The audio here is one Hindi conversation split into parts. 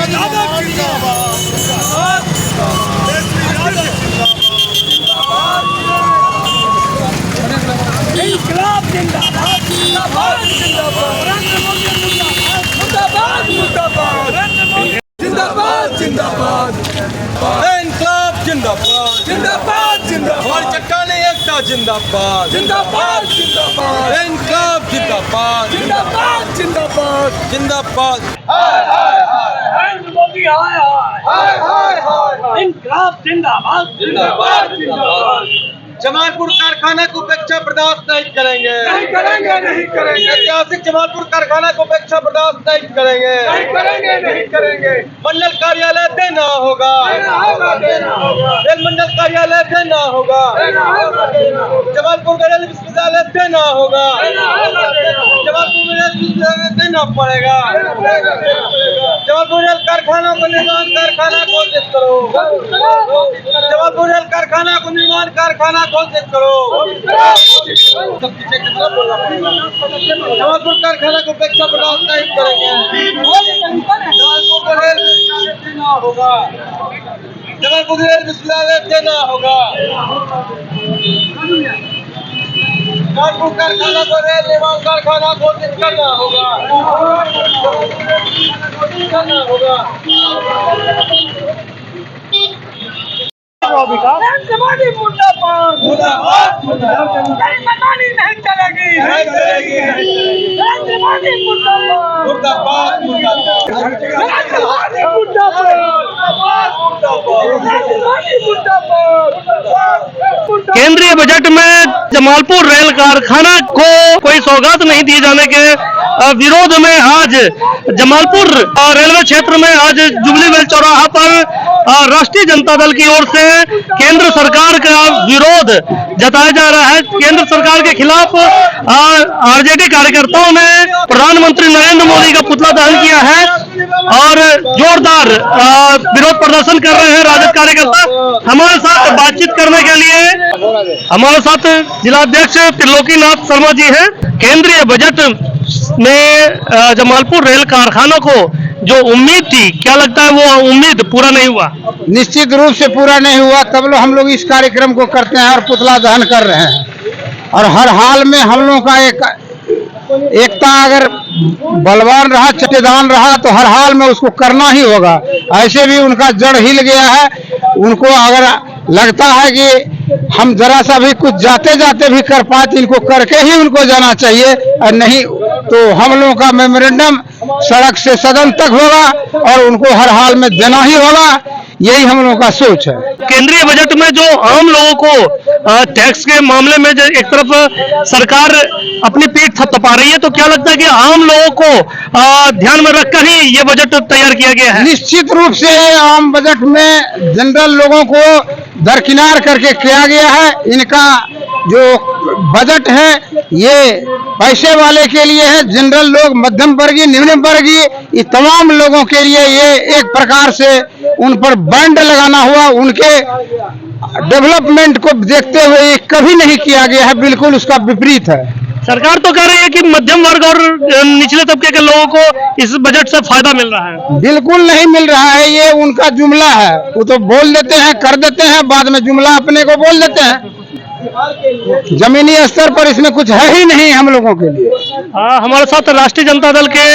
इंकलाब जिंदाबाद जिंदाबाद जिंदाबाद नरेंद्र मोदी जिंदाबाद मुर्दाबाद नरेंद्र मोदी जिंदाबाद जिंदाबाद इंकलाब जिंदाबाद जिंदाबाद जिंदाबाद चट्टाने एकता जिंदाबाद जिंदाबाद जिंदाबाद इंकलाब जिंदाबाद जिंदाबाद जिंदाबाद जिंदाबाद नरेंद्र मोदी हाय हाय हाय हाय इंकलाब जिंदाबाद जिंदाबाद जिंदाबाद जमालपुर कारखाना को उपेक्षा बर्दाश्त नहीं करेंगे नहीं करेंगे नहीं करेंगे ऐतिहासिक जमालपुर कारखाना को उपेक्षा बर्दाश्त नहीं करेंगे नहीं करेंगे नहीं करेंगे मंडल कार्यालय देना होगा रेल मंडल कार्यालय देना होगा जमालपुर का रेल विश्वविद्यालय देना होगा जमालपुर में रेल विश्वविद्यालय देना पड़ेगा जमालपुर रेल कारखाना को निर्माण कारखाना घोषित करो जमालपुर रेल कारखाना को निर्माण कारखाना घोषित करो जमालपुर कारखाना को उपेक्षा बर्दाश्त नहीं करेंगे जमालपुर को रेल देना होगा जमालपुर रेल विश्वविद्यालय देना होगा जमालपुर कारखाना को रेल निर्माण कारखाना घोषित करना होगा मनमानी नहीं चलेगी केंद्रीय बजट में जमालपुर रेल कारखाना को कोई सौगात नहीं दिए जाने के विरोध में आज जमालपुर रेलवे क्षेत्र में आज जुबली मिल चौराहा पर राष्ट्रीय जनता दल की ओर से केंद्र सरकार का विरोध जताया जा रहा है। केंद्र सरकार के खिलाफ आरजेडी कार्यकर्ताओं ने प्रधानमंत्री नरेंद्र मोदी का पुतला दहन किया है और जोरदार विरोध प्रदर्शन कर रहे हैं राजद कार्यकर्ता। हमारे साथ बातचीत करने के लिए हमारे साथ जिलाध्यक्ष त्रिलोकीनाथ शर्मा जी हैं। केंद्रीय बजट में जमालपुर रेल कारखाना को जो उम्मीद थी, क्या लगता है वो उम्मीद पूरा नहीं हुआ? निश्चित रूप से पूरा नहीं हुआ, तब लोग हम लोग इस कार्यक्रम को करते हैं और पुतला दहन कर रहे हैं। और हर हाल में हम लोगों का एकता अगर बलवान रहा, चटेदान रहा, तो हर हाल में उसको करना ही होगा। ऐसे भी उनका जड़ हिल गया है। उनको अगर लगता है कि हम जरा सा भी कुछ जाते जाते भी कर पाए तो इनको करके ही उनको जाना चाहिए, और नहीं तो हम लोगों का मेमोरेंडम सड़क से सदन तक होगा और उनको हर हाल में देना ही होगा। यही हम लोगों का सोच है। केंद्रीय बजट में जो आम लोगों को टैक्स के मामले में एक तरफ सरकार अपनी पीठ थपथपा रही है, तो क्या लगता है कि आम लोगों को ध्यान में रखकर ही ये बजट तैयार किया गया है? निश्चित रूप से आम बजट में जनरल लोगों को दरकिनार करके किया गया है। इनका जो बजट है ये पैसे वाले के लिए है, जनरल लोग, मध्यम वर्गीय, निम्न वर्गीय, ये तमाम लोगों के लिए ये एक प्रकार से उन पर बैंड लगाना हुआ। उनके डेवलपमेंट को देखते हुए कभी नहीं किया गया है, बिल्कुल उसका विपरीत है। सरकार तो कह रही है कि मध्यम वर्ग और निचले तबके के लोगों को इस बजट से फायदा मिल रहा है। बिल्कुल नहीं मिल रहा है, ये उनका जुमला है। वो तो बोल देते हैं, कर देते हैं, बाद में जुमला अपने को बोल देते हैं। जमीनी स्तर पर इसमें कुछ है ही नहीं हम लोगों के लिए। हमारे साथ राष्ट्रीय जनता दल के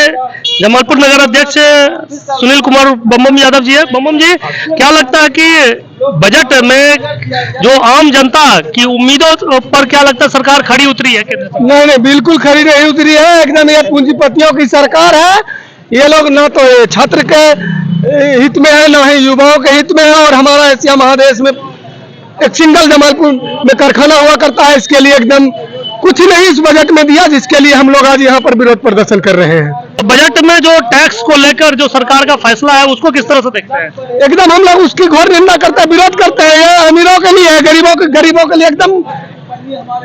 जमालपुर नगर अध्यक्ष सुनील कुमार बम्बम यादव जी है। बम्बम जी, क्या लगता है कि बजट में जो आम जनता की उम्मीदों पर क्या लगता है सरकार खड़ी उतरी है? नहीं, बिल्कुल खड़ी नहीं उतरी है। एकदम ये पूंजीपतियों की सरकार है। ये लोग ना तो छात्र के हित में है, ना ही युवाओं के हित में है। और हमारा एशिया महादेश में एक सिंगल जमालपुर में कारखाना हुआ करता है, इसके लिए एकदम कुछ नहीं इस बजट में दिया, जिसके लिए हम लोग आज यहाँ पर विरोध प्रदर्शन कर रहे हैं। बजट में जो टैक्स को लेकर जो सरकार का फैसला है उसको किस तरह से देखते हैं? एकदम हम लोग उसकी घोर निंदा करते हैं, विरोध करते हैं। ये अमीरों के लिए है, गरीबों के लिए एकदम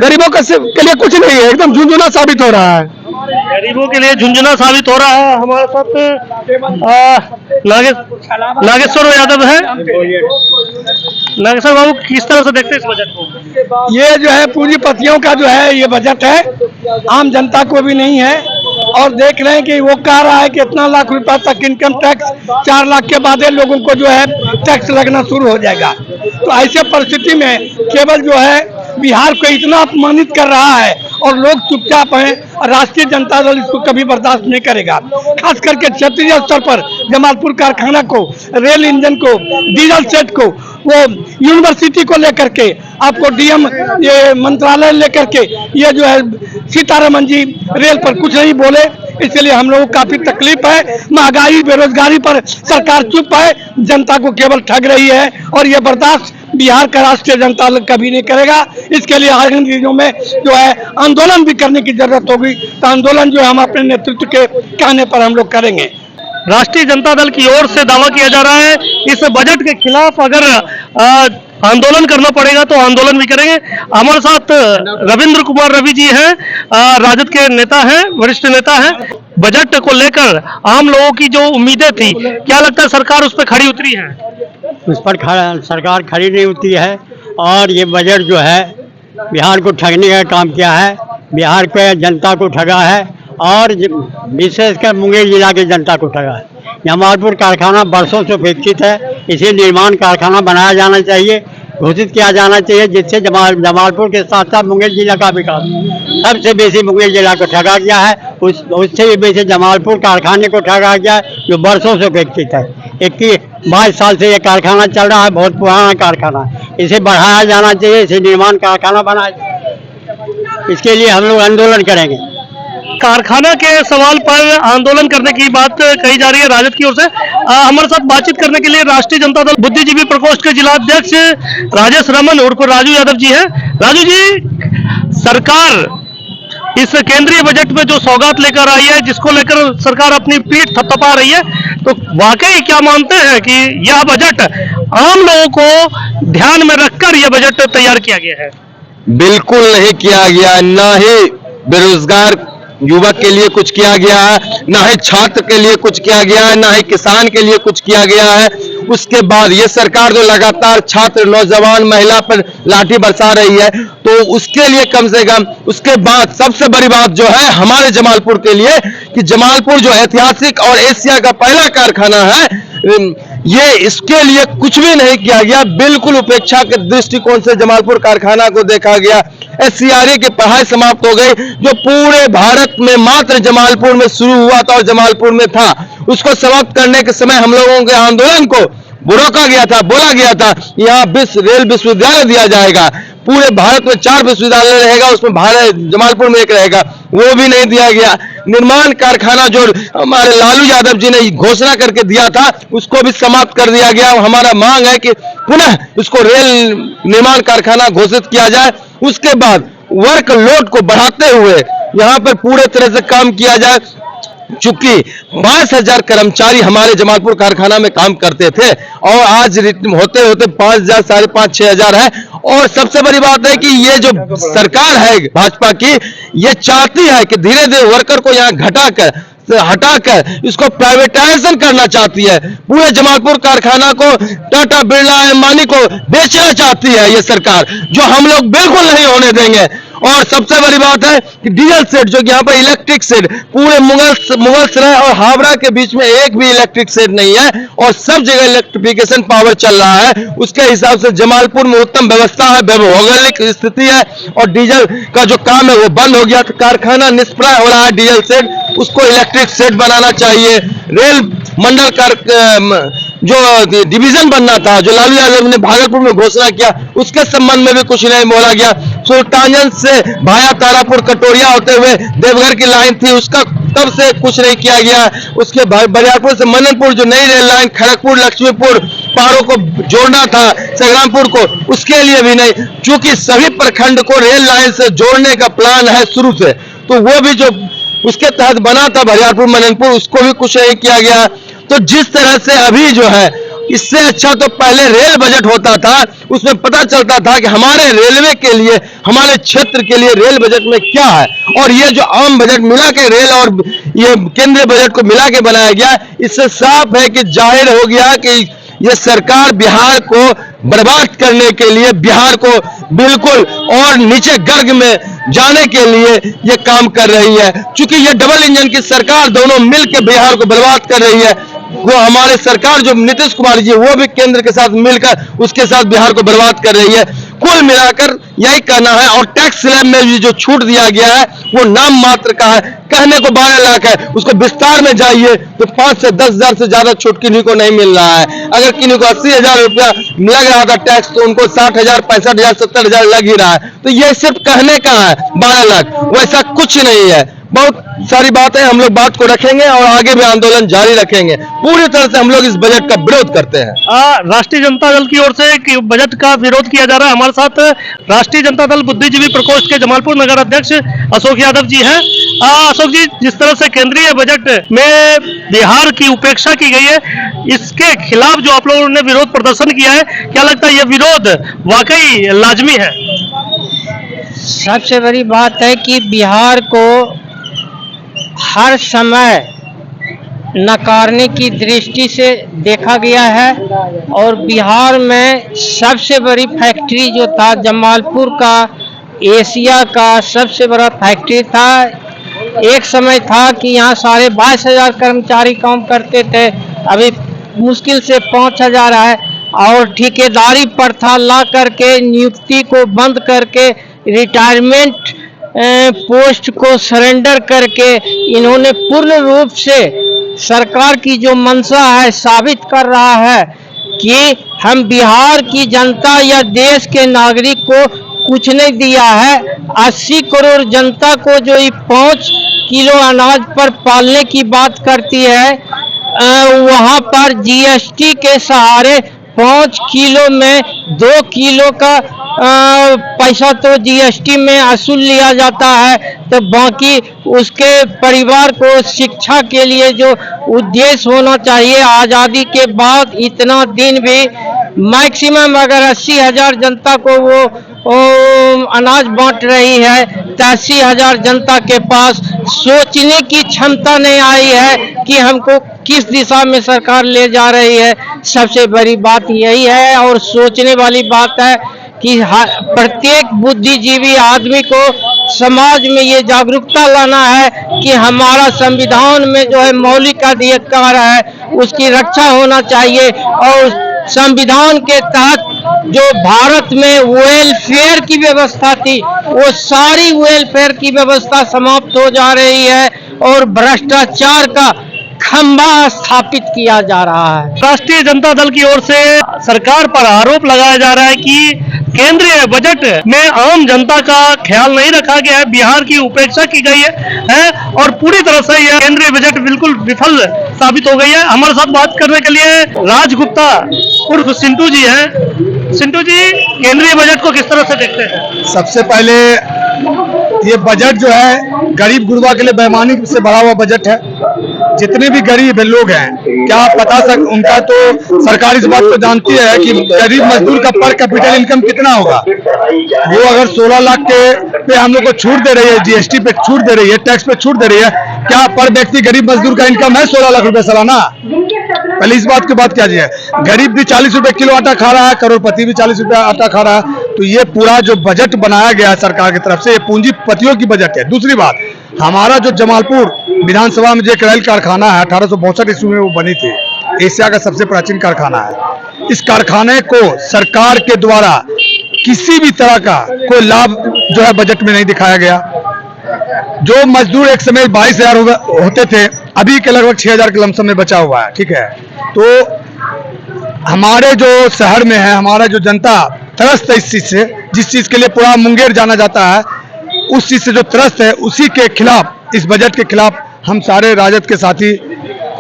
गरीबों के लिए कुछ नहीं है, एकदम झुंझुना साबित हो रहा है। गरीबों के लिए झुंझुना साबित हो रहा है। हमारे साथ नागेश्वर यादव है। नागेश्वर बाबू, किस तरह से देखते हैं इस बजट को? ये जो है पूंजीपतियों का जो है ये बजट है, आम जनता को भी नहीं है। और देख रहे हैं कि वो कह रहा है कि इतना लाख रुपया तक इनकम टैक्स, 4 लाख के बाद लोगों को जो है टैक्स लगना शुरू हो जाएगा। तो ऐसे परिस्थिति में केवल जो है बिहार को इतना अपमानित कर रहा है और लोग चुपचाप हैं, और राष्ट्रीय जनता दल इसको कभी बर्दाश्त नहीं करेगा। खास करके क्षेत्रीय स्तर पर जमालपुर कारखाना को, रेल इंजन को, डीजल सेट को, वो यूनिवर्सिटी को लेकर के, आपको डीएम ये मंत्रालय लेकर के, ये जो है सीतारमन जी रेल पर कुछ नहीं बोले, इसलिए हम लोगों को काफी तकलीफ है। महंगाई, बेरोजगारी पर सरकार चुप है, जनता को केवल ठग रही है, और ये बर्दाश्त बिहार का राष्ट्रीय जनता दल कभी नहीं करेगा। इसके लिए आगामी दिनों में जो है आंदोलन भी करने की जरूरत होगी। तो आंदोलन जो है हम अपने नेतृत्व के कहने पर हम लोग करेंगे। राष्ट्रीय जनता दल की ओर से दावा किया जा रहा है इस बजट के खिलाफ अगर आंदोलन करना पड़ेगा तो आंदोलन भी करेंगे। हमारे साथ रविंद्र कुमार रवि जी हैं, राजद के नेता हैं, वरिष्ठ नेता हैं। बजट को लेकर आम लोगों की जो उम्मीदें थी, क्या लगता है सरकार उस पर खड़ी उतरी है? उस पर सरकार खड़ी नहीं होती है, और ये बजट जो है बिहार को ठगने का काम किया है, बिहार के जनता को ठगा है, और विशेषकर मुंगेर जिला की जनता को ठगा है। जमालपुर कारखाना बरसों से उपेक्षित है, इसे निर्माण कारखाना बनाया जाना चाहिए, घोषित किया जाना चाहिए, जिससे जमालपुर के साथ साथ मुंगेर जिला का विकास। सबसे बेसी मुंगेर जिला को ठगा गया है, उससे भी बेसी जमालपुर कारखाने को ठगा गया है, जो बरसों से उपेक्षित है। 22 साल से ये कारखाना चल रहा है, बहुत पुराना कारखाना है, इसे बढ़ाया जाना चाहिए, इसे निर्माण कारखाना बनाया। इसके लिए हम लोग आंदोलन करेंगे। कारखाना के सवाल पर आंदोलन करने की बात कही जा रही है राजद की ओर से। हमारे साथ बातचीत करने के लिए राष्ट्रीय जनता दल बुद्धिजीवी प्रकोष्ठ के जिला अध्यक्ष राजेश रमन उर्फ राजू यादव जी हैं। राजू जी, सरकार इस केंद्रीय बजट में जो सौगात लेकर आई है, जिसको लेकर सरकार अपनी पीठ थपथपा रही है, तो वाकई क्या मानते हैं कि यह बजट आम लोगों को ध्यान में रखकर यह बजट तैयार किया गया है? बिल्कुल नहीं किया गया, ना ही बेरोजगार युवक के लिए कुछ किया गया है, ना ही छात्र के लिए कुछ किया गया है, ना ही किसान के लिए कुछ किया गया है। उसके बाद ये सरकार जो लगातार छात्र, नौजवान, महिला पर लाठी बरसा रही है, तो उसके लिए कम से कम, उसके बाद सबसे बड़ी बात जो है हमारे जमालपुर के लिए कि जमालपुर जो ऐतिहासिक और एशिया का पहला कारखाना है, ये इसके लिए कुछ भी नहीं किया गया। बिल्कुल उपेक्षा के दृष्टिकोण से जमालपुर कारखाना को देखा गया। SCRA की पढ़ाई समाप्त हो गई, जो पूरे भारत में मात्र जमालपुर में शुरू हुआ था और जमालपुर में था। उसको समाप्त करने के समय हम लोगों के आंदोलन को रोका गया था, बोला गया था यहाँ रेल विश्वविद्यालय दिया जाएगा, पूरे भारत में 4 विश्वविद्यालय रहेगा, उसमें जमालपुर में एक रहेगा, वो भी नहीं दिया गया। निर्माण कारखाना जो हमारे लालू यादव जी ने घोषणा करके दिया था, उसको भी समाप्त कर दिया गया। हमारा मांग है कि पुनः उसको रेल निर्माण कारखाना घोषित किया जाए। उसके बाद वर्क लोड को बढ़ाते हुए यहाँ पर पूरे तरह से काम किया जाए। चूंकि 5,000 कर्मचारी हमारे जमालपुर कारखाना में काम करते थे, और आज होते होते 5,000, 5,500, 6,000 है। और सबसे बड़ी बात है कि ये जो सरकार है भाजपा की, ये चाहती है कि धीरे धीरे वर्कर को यहाँ हटाकर इसको प्राइवेटाइजेशन करना चाहती है। पूरे जमालपुर कारखाना को टाटा, बिरला, अंबानी को बेचना चाहती है ये सरकार, जो हम लोग बिल्कुल नहीं होने देंगे। और सबसे बड़ी बात है कि डीजल सेट, जो कि यहाँ पर इलेक्ट्रिक सेट, पूरे मुगलसराय और हावड़ा के बीच में एक भी इलेक्ट्रिक सेट नहीं है, और सब जगह इलेक्ट्रिफिकेशन पावर चल रहा है। उसके हिसाब से जमालपुर में उत्तम व्यवस्था है, भौगोलिक स्थिति है, और डीजल का जो काम है वो बंद हो गया। तो कारखाना निष्प्रय हो रहा है डीजल सेट, उसको इलेक्ट्रिक सेट बनाना चाहिए। रेल मंडल जो डिवीजन बनना था, जो लालू यादव ने भागलपुर में घोषणा किया, उसके संबंध में भी कुछ नहीं बोला गया। सुल्तानगंज से भाया तारापुर, कटोरिया होते हुए देवघर की लाइन थी, उसका तब से कुछ नहीं किया गया। उसके बरियारपुर से मननपुर जो नई रेल लाइन, खड़गपुर, लक्ष्मीपुर, पहाड़ों को जोड़ना था संग्रामपुर को, उसके लिए भी नहीं। चूंकि सभी प्रखंड को रेल लाइन से जोड़ने का प्लान है शुरू से, तो वो भी जो उसके तहत बना था बरियारपुर, मननपुर, उसको भी कुछ नहीं किया गया। तो जिस तरह से अभी जो है, इससे अच्छा तो पहले रेल बजट होता था, उसमें पता चलता था कि हमारे रेलवे के लिए, हमारे क्षेत्र के लिए रेल बजट में क्या है। और ये जो आम बजट मिला के रेल और ये केंद्रीय बजट को मिला के बनाया गया, इससे साफ है कि जाहिर हो गया कि ये सरकार बिहार को बर्बाद करने के लिए, बिहार को बिल्कुल और नीचे गर्ग में जाने के लिए ये काम कर रही है। चूंकि ये डबल इंजन की सरकार दोनों मिलकर बिहार को बर्बाद कर रही है। वो हमारे सरकार जो नीतीश कुमार जी, वो भी केंद्र के साथ मिलकर उसके साथ बिहार को बर्बाद कर रही है। कुल मिलाकर यही कहना है। और टैक्स स्लैब में भी जो छूट दिया गया है वो नाम मात्र का है, कहने को 12 लाख है, उसको विस्तार में जाइए तो 5 से 10 हजार से ज्यादा छूट किन्हीं को नहीं मिल रहा है। अगर किन्हीं को 80,000 रुपया लग रहा था टैक्स, तो उनको 60,000, 65,000, 70,000 लग ही रहा है। तो ये सिर्फ कहने का है 12 लाख, वैसा कुछ नहीं है। बहुत सारी बातें हम लोग बात को रखेंगे और आगे भी आंदोलन जारी रखेंगे। पूरी तरह से हम लोग इस बजट का विरोध करते हैं। राष्ट्रीय जनता दल की ओर से कि बजट का विरोध किया जा रहा है। हमारे साथ राष्ट्रीय जनता दल बुद्धिजीवी प्रकोष्ठ के जमालपुर नगर अध्यक्ष अशोक यादव जी हैं। अशोक जी, जिस तरह से केंद्रीय बजट में बिहार की उपेक्षा की गई है, इसके खिलाफ जो आप लोगों ने विरोध प्रदर्शन किया है, क्या लगता है यह विरोध वाकई लाजमी है? सबसे बड़ी बात है कि बिहार को हर समय नकारने की दृष्टि से देखा गया है। और बिहार में सबसे बड़ी फैक्ट्री जो था जमालपुर का, एशिया का सबसे बड़ा फैक्ट्री था। एक समय था कि यहाँ 22,500 कर्मचारी काम करते थे, अभी मुश्किल से 5,000 है। और ठेकेदारी प्रथा ला करके, नियुक्ति को बंद करके, रिटायरमेंट पोस्ट को सरेंडर करके इन्होंने पूर्ण रूप से सरकार की जो मंशा है साबित कर रहा है कि हम बिहार की जनता या देश के नागरिक को कुछ नहीं दिया है। 80 करोड़ जनता को जो ये 5 किलो अनाज पर पालने की बात करती है, वहाँ पर जीएसटी के सहारे 5 किलो में 2 किलो का पैसा तो जीएसटी में वसूल लिया जाता है। तो बाकी उसके परिवार को शिक्षा के लिए जो उद्देश्य होना चाहिए, आज़ादी के बाद इतना दिन भी मैक्सिमम अगर 80,000 जनता को वो अनाज बांट रही है, तो 80,000 जनता के पास सोचने की क्षमता नहीं आई है कि हमको किस दिशा में सरकार ले जा रही है। सबसे बड़ी बात यही है। और सोचने वाली बात है कि प्रत्येक बुद्धिजीवी आदमी को समाज में ये जागरूकता लाना है कि हमारा संविधान में जो है मौलिक अधिकार है, उसकी रक्षा होना चाहिए। और संविधान के तहत जो भारत में वेलफेयर की व्यवस्था थी, वो सारी वेलफेयर की व्यवस्था समाप्त हो जा रही है और भ्रष्टाचार का खंभा स्थापित किया जा रहा है। राष्ट्रीय जनता दल की ओर से सरकार पर आरोप लगाया जा रहा है कि केंद्रीय बजट में आम जनता का ख्याल नहीं रखा गया है, बिहार की उपेक्षा की गई है और पूरी तरह से यह केंद्रीय बजट बिल्कुल विफल साबित हो गई है। हमारे साथ बात करने के लिए राज गुप्ता उर्फ सिंटू जी हैं। सिंटू जी, केंद्रीय बजट को किस तरह से देखते हैं? सबसे पहले ये बजट जो है गरीब गुरबा के लिए बेईमानी से भरा हुआ बजट है। जितने भी गरीब लोग हैं, क्या आप बता उनका तो सरकार इस बात को जानती है कि गरीब मजदूर का पर कैपिटल इनकम कितना होगा। वो अगर 16 लाख के पे हम लोग को छूट दे रही है, जीएसटी पे छूट दे रही है, टैक्स पे छूट दे रही है, क्या पर व्यक्ति गरीब मजदूर का इनकम है 16 लाख रुपए सालाना? पहले इस बात की बात क्या है। गरीब भी 40 रुपए किलो आटा खा रहा है, करोड़पति भी 40 रुपए आटा खा रहा है। तो ये पूरा जो बजट बनाया गया है सरकार की तरफ से, ये पूंजीपतियों की बजट है। दूसरी बात, हमारा जो जमालपुर विधानसभा में जो एक रेल कारखाना है 1862 ईस्वी में वो बनी थी, एशिया का सबसे प्राचीन कारखाना है। इस कारखाने को सरकार के द्वारा किसी भी तरह का कोई लाभ जो है बजट में नहीं दिखाया गया। जो मजदूर एक समय 22,000 होते थे, अभी के लगभग 6,000 के लमसम में बचा हुआ है। ठीक है, तो हमारे जो शहर में है, हमारा जो जनता त्रस्त है इस चीज से, जिस चीज के लिए पूरा मुंगेर जाना जाता है, उस चीज से जो त्रस्त है, उसी के खिलाफ, इस बजट के खिलाफ हम सारे राजद के साथी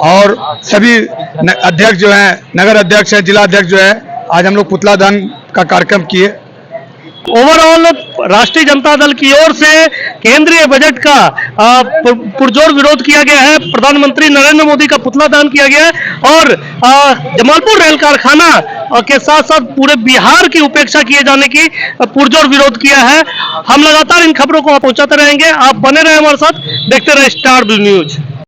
और सभी अध्यक्ष जो हैं, नगर अध्यक्ष है, जिला अध्यक्ष जो है, आज हम लोग पुतला दहन का कार्यक्रम किए। ओवरऑल राष्ट्रीय जनता दल की ओर से केंद्रीय बजट का पुरजोर विरोध किया गया है। प्रधानमंत्री नरेंद्र मोदी का पुतला दहन किया गया है और जमालपुर रेल कारखाना के साथ साथ पूरे बिहार की उपेक्षा किए जाने की पुरजोर विरोध किया है। हम लगातार इन खबरों को पहुंचाते रहेंगे। आप बने रहे हमारे साथ, देखते रहे स्टार न्यूज।